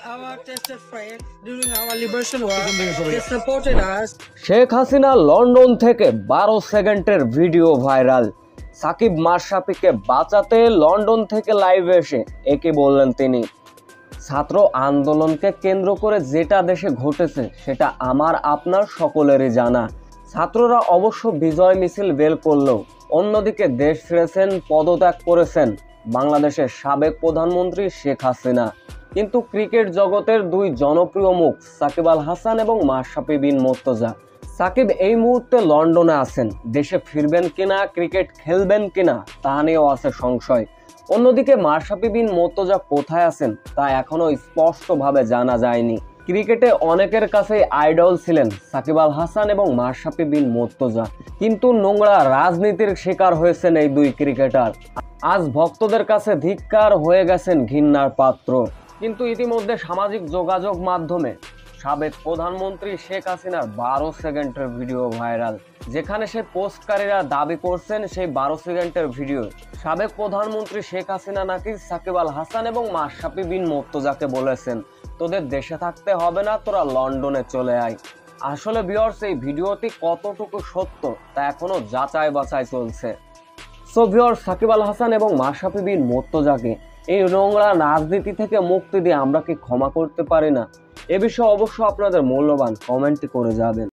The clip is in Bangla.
our tested friends during our liberation war. They supported us. Sheikh Hasina London থেকে 12 সেকেন্ডের ভিডিও ভাইরাল। সাকিব মাশরাফিকে বাঁচাতে লন্ডন থেকে লাইভে এসে একে বললেন তিনি, ছাত্র আন্দোলনকে কেন্দ্র করে যেটা দেশে ঘটেছে সেটা আমার আপনার সকলেরই জানা। ছাত্ররা অবশ্য বিজয় মিছিল বের করলেও অন্যদিকে দেশ ছেড়েছেন, পদত্যাগ করেছেন বাংলাদেশের সাবেক প্রধানমন্ত্রী শেখ হাসিনা। কিন্তু ক্রিকেট জগতের দুই জনপ্রিয় মুখ সাকিব আল হাসান এবং মাশরাফি বিন মুর্তজা। সাকিব এই মুহূর্তে লন্ডনে আছেন, দেশে ফিরবেন কিনা, ক্রিকেট খেলবেন কিনা তা নিয়েও আছে সংশয়। অন্যদিকে মাশরাফি বিন মুর্তজা কোথায় আছেন তা এখনো স্পষ্টভাবে জানা যায়নি। ক্রিকেটে অনেকের কাছেই আইডল ছিলেন সাকিব আল হাসান এবং মাশরাফি বিন মুর্তজা, কিন্তু নোংরা রাজনীতির শিকার হয়েছেন এই দুই ক্রিকেটার। আজ ভক্তদের কাছে ধিক্কার, হয়ে গেছেন ঘৃণার পাত্র। কিন্তু ইতিমধ্যে সামাজিক যোগাযোগ মাধ্যমে সাবেক প্রধানমন্ত্রী শেখ হাসিনার 12 সেকেন্ডের ভিডিও ভাইরাল, যেখানে সেই পোস্টকারীরা দাবি করছেন সেই 12 সেকেন্ডের ভিডিও সাবেক প্রধানমন্ত্রী শেখ হাসিনা নাকি সাকিব আল হাসান এবং মাশরাফি বিন মুর্তজাকে বলেছেন, তোদের দেশে থাকতে হবে না, তোরা লন্ডনে চলে আয়। আসলে ভিউয়ার্স, এই ভিডিওটি কতটুকু সত্য তা এখনো যাচাই বাছাই চলছে। সো ভিউয়ার্স, সাকিব আল হাসান এবং মাশরাফি বিন মুর্তজাকে এই নোংরা রাজনীতি থেকে মুক্তি দিয়ে আমরা কি ক্ষমা করতে পারি না? এ বিষয়ে অবশ্য আপনাদের মূল্যবান কমেন্ট করে যাবেন।